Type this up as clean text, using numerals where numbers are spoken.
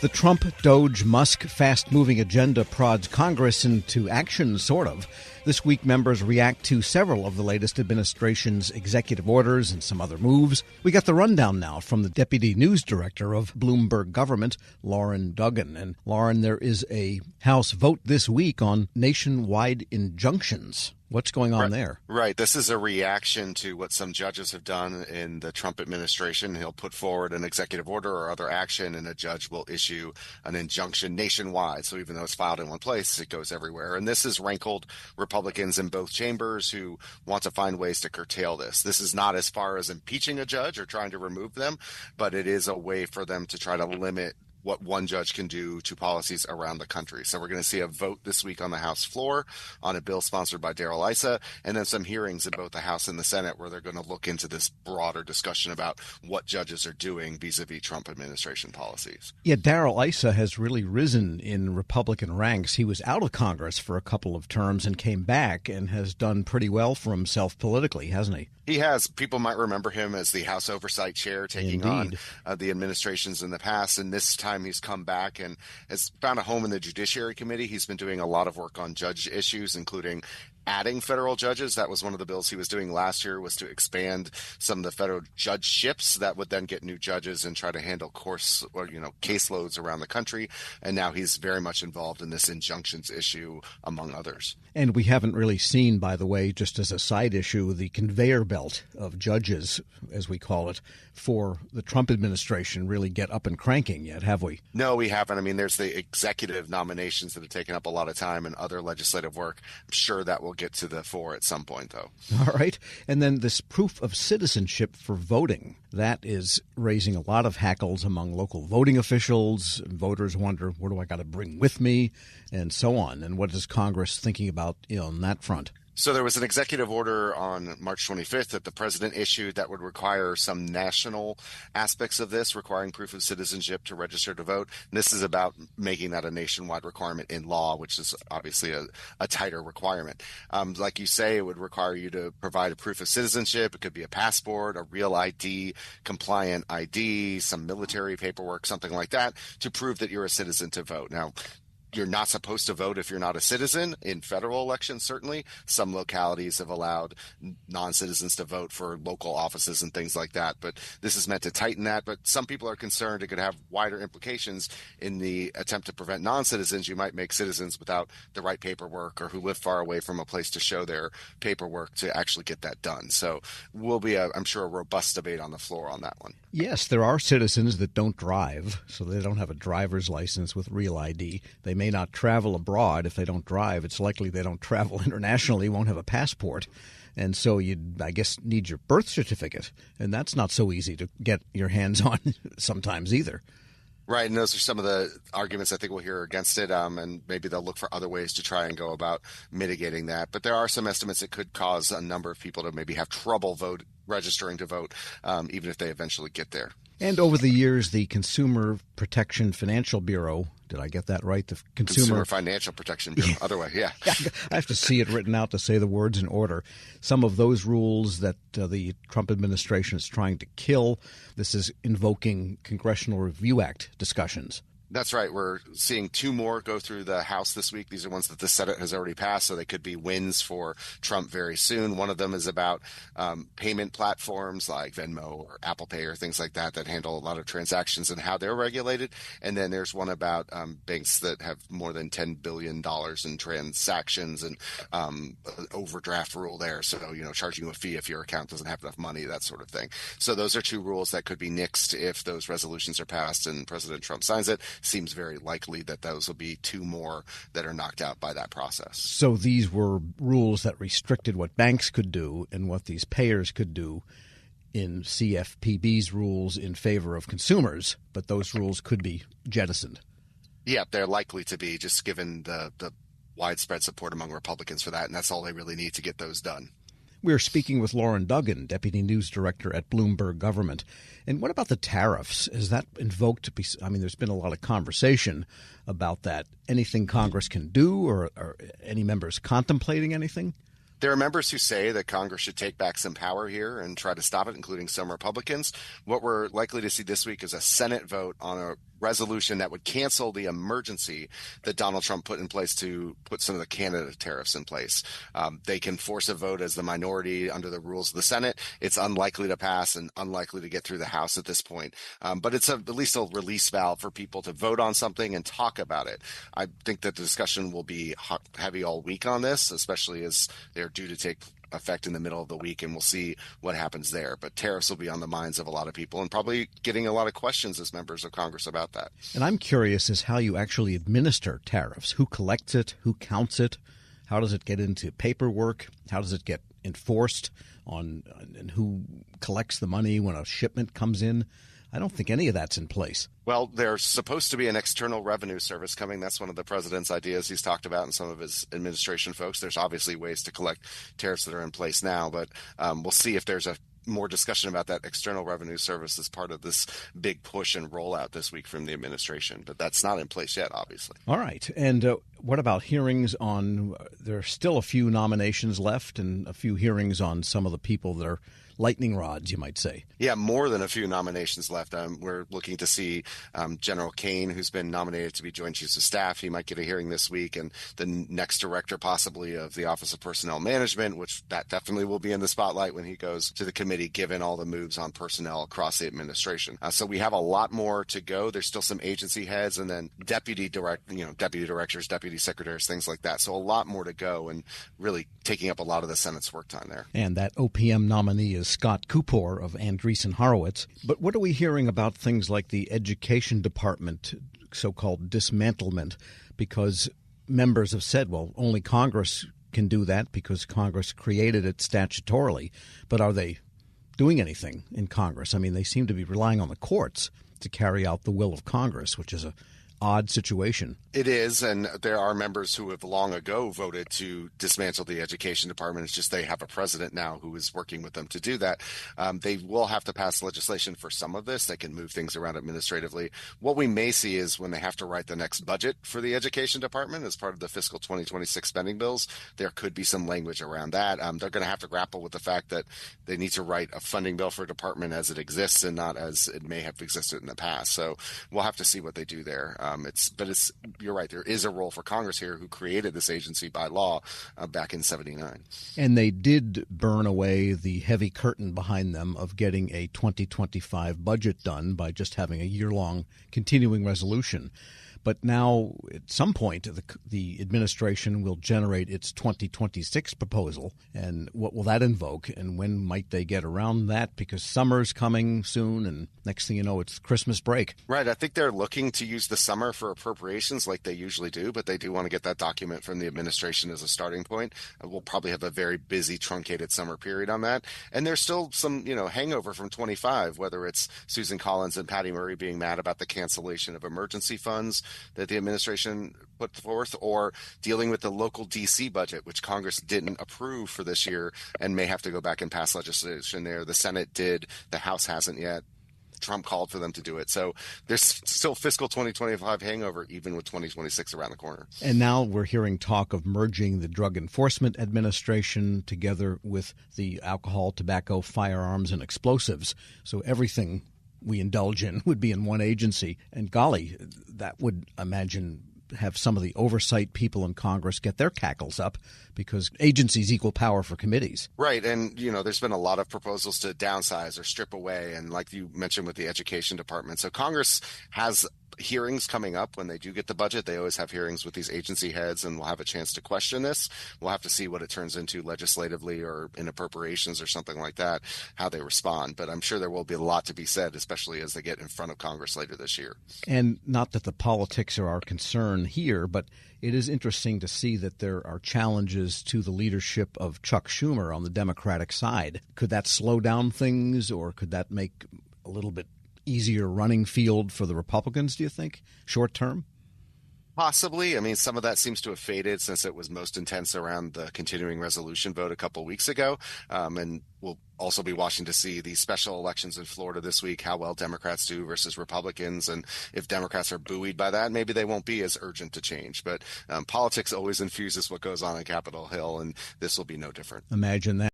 The Trump-DOGE-Musk fast-moving agenda prods Congress into action, sort of. This week, members react to several of the latest administration's executive orders and some other moves. We got the rundown now from the deputy news director of Bloomberg Government, Loren Duggan. And, Loren, there is a House vote this week on nationwide injunctions. What's going on there? Right. This is a reaction to what some judges have done in the Trump administration. He'll put forward an executive order or other action, and a judge will issue an injunction nationwide. So even though it's filed in one place, it goes everywhere. And this has rankled Republicans in both chambers who want to find ways to curtail this. This is not as far as impeaching a judge or trying to remove them, but it is a way for them to try to limit what one judge can do to policies around the country. So we're going to see a vote this week on the House floor on a bill sponsored by Darrell Issa, and then some hearings in both the House and the Senate where they're going to look into this broader discussion about what judges are doing vis-a-vis Trump administration policies. Yeah, Darrell Issa has really risen in Republican ranks. He was out of Congress for a couple of terms and came back and has done pretty well for himself politically, hasn't he? He has. People might remember him as the House Oversight Chair taking Indeed. on the administrations in the past, and this time he's come back and has found a home in the Judiciary Committee. He's been doing a lot of work on judge issues, including adding federal judges. That was one of the bills he was doing last year, was to expand some of the federal judgeships that would then get new judges and try to handle caseloads around the country. And now he's very much involved in this injunctions issue, among others. And we haven't really seen, by the way, just as a side issue, the conveyor belt of judges, as we call it, for the Trump administration really get up and cranking yet, have we? No, we haven't. I mean, there's the executive nominations that have taken up a lot of time and other legislative work. I'm sure that will get to the fore at some point, though. All right. And then this proof of citizenship for voting, that is raising a lot of hackles among local voting officials. Voters wonder, what do I got to bring with me, and so on. And what is Congress thinking about on that front? So there was an executive order on March 25th that the president issued that would require some national aspects of this, requiring proof of citizenship to register to vote. And this is about making that a nationwide requirement in law, which is obviously a tighter requirement. Like you say, it would require you to provide a proof of citizenship. It could be a passport, a real ID, compliant ID, some military paperwork, something like that, to prove that you're a citizen to vote. Now, you're not supposed to vote if you're not a citizen in federal elections, certainly. Some localities have allowed non-citizens to vote for local offices and things like that. But this is meant to tighten that. But some people are concerned it could have wider implications in the attempt to prevent non-citizens. You might make citizens without the right paperwork or who live far away from a place to show their paperwork to actually get that done. So will be, I'm sure, a robust debate on the floor on that one. Yes, there are citizens that don't drive, so they don't have a driver's license with real ID. They may not travel abroad if they don't drive. It's likely they don't travel internationally, won't have a passport. And so you'd, I guess, need your birth certificate. And that's not so easy to get your hands on sometimes either. Right, and those are some of the arguments I think we'll hear against it, and maybe they'll look for other ways to try and go about mitigating that. But there are some estimates it could cause a number of people to maybe have trouble registering to vote, even if they eventually get there. And over the years, the Consumer Protection Financial Bureau, did I get that right? The Consumer Financial Protection Bureau, other way, yeah. I have to see it written out to say the words in order. Some of those rules that the Trump administration is trying to kill, this is invoking Congressional Review Act discussions. That's right. We're seeing two more go through the House this week. These are ones that the Senate has already passed, so they could be wins for Trump very soon. One of them is about payment platforms like Venmo or Apple Pay or things like that handle a lot of transactions and how they're regulated. And then there's one about banks that have more than $10 billion in transactions and an overdraft rule there. So, charging you a fee if your account doesn't have enough money, that sort of thing. So those are two rules that could be nixed if those resolutions are passed and President Trump signs it. Seems very likely that those will be two more that are knocked out by that process. So these were rules that restricted what banks could do and what these payers could do in CFPB's rules in favor of consumers, but those rules could be jettisoned. Yeah, they're likely to be, just given the widespread support among Republicans for that, and that's all they really need to get those done. We're speaking with Loren Duggan, Deputy News Director at Bloomberg Government. And what about the tariffs? Is that invoked? There's been a lot of conversation about that. Anything Congress can do, or any members contemplating anything? There are members who say that Congress should take back some power here and try to stop it, including some Republicans. What we're likely to see this week is a Senate vote on a resolution that would cancel the emergency that Donald Trump put in place to put some of the Canada tariffs in place. They can force a vote as the minority under the rules of the Senate. It's unlikely to pass and unlikely to get through the House at this point. But it's at least a release valve for people to vote on something and talk about it. I think that the discussion will be heavy all week on this, especially as they're due to take effect in the middle of the week, and we'll see what happens there. But tariffs will be on the minds of a lot of people and probably getting a lot of questions as members of Congress about that. And I'm curious as how you actually administer tariffs. Who collects it? Who counts it? How does it get into paperwork? How does it get enforced on, and who collects the money when a shipment comes in? I don't think any of that's in place. Well, there's supposed to be an external revenue service coming. That's one of the president's ideas he's talked about and some of his administration folks. There's obviously ways to collect tariffs that are in place now, but we'll see if there's a more discussion about that external revenue service as part of this big push and rollout this week from the administration. But that's not in place yet, obviously. All right. And what about hearings on there are still a few nominations left and a few hearings on some of the people that are lightning rods, you might say. Yeah, more than a few nominations left. We're looking to see General Kane, who's been nominated to be Joint Chiefs of Staff. He might get a hearing this week, and the next director possibly of the Office of Personnel Management, which that definitely will be in the spotlight when he goes to the committee, given all the moves on personnel across the administration. So we have a lot more to go. There's still some agency heads and then deputy directors, deputy secretaries, things like that. So a lot more to go and really taking up a lot of the Senate's work time there. And that OPM nominee is Scott Kupor of Andreessen Horowitz. But what are we hearing about things like the Education Department, so-called dismantlement? Because members have said, well, only Congress can do that because Congress created it statutorily. But are they doing anything in Congress? I mean, they seem to be relying on the courts to carry out the will of Congress, which is a odd situation. It is, and there are members who have long ago voted to dismantle the Education Department. It's just they have a president now who is working with them to do that. They will have to pass legislation for some of this. They can move things around administratively. What we may see is when they have to write the next budget for the Education Department as part of the fiscal 2026 spending bills, there could be some language around that. They're going to have to grapple with the fact that they need to write a funding bill for a department as it exists and not as it may have existed in the past. So we'll have to see what they do there. You're right. There is a role for Congress here, who created this agency by law back in '79. And they did burn away the heavy curtain behind them of getting a 2025 budget done by just having a year-long continuing resolution. But now, at some point, the administration will generate its 2026 proposal. And what will that invoke? And when might they get around that? Because summer's coming soon, and next thing you know, it's Christmas break. Right. I think they're looking to use the summer for appropriations like they usually do, but they do want to get that document from the administration as a starting point. We'll probably have a very busy, truncated summer period on that. And there's still some, hangover from 25, whether it's Susan Collins and Patty Murray being mad about the cancellation of emergency funds that the administration put forth, or dealing with the local D.C. budget, which Congress didn't approve for this year and may have to go back and pass legislation there. The Senate did. The House hasn't yet. Trump called for them to do it. So there's still fiscal 2025 hangover, even with 2026 around the corner. And now we're hearing talk of merging the Drug Enforcement Administration together with the Alcohol, Tobacco, Firearms, and Explosives. So everything we indulge in would be in one agency. And golly, that would, imagine, have some of the oversight people in Congress get their cackles up, because agencies equal power for committees. Right. And, there's been a lot of proposals to downsize or strip away. And like you mentioned with the Education Department. So Congress has hearings coming up when they do get the budget. They always have hearings with these agency heads, and we'll have a chance to question this. We'll have to see what it turns into legislatively or in appropriations or something like that, how they respond. But I'm sure there will be a lot to be said, especially as they get in front of Congress later this year. And not that the politics are our concern here, but it is interesting to see that there are challenges to the leadership of Chuck Schumer on the Democratic side. Could that slow down things, or could that make a little bit easier running field for the Republicans, do you think, short term? Possibly. I mean, some of that seems to have faded since it was most intense around the continuing resolution vote a couple of weeks ago. And we'll also be watching to see the special elections in Florida this week, how well Democrats do versus Republicans. And if Democrats are buoyed by that, maybe they won't be as urgent to change. But politics always infuses what goes on Capitol Hill, and this will be no different. Imagine that.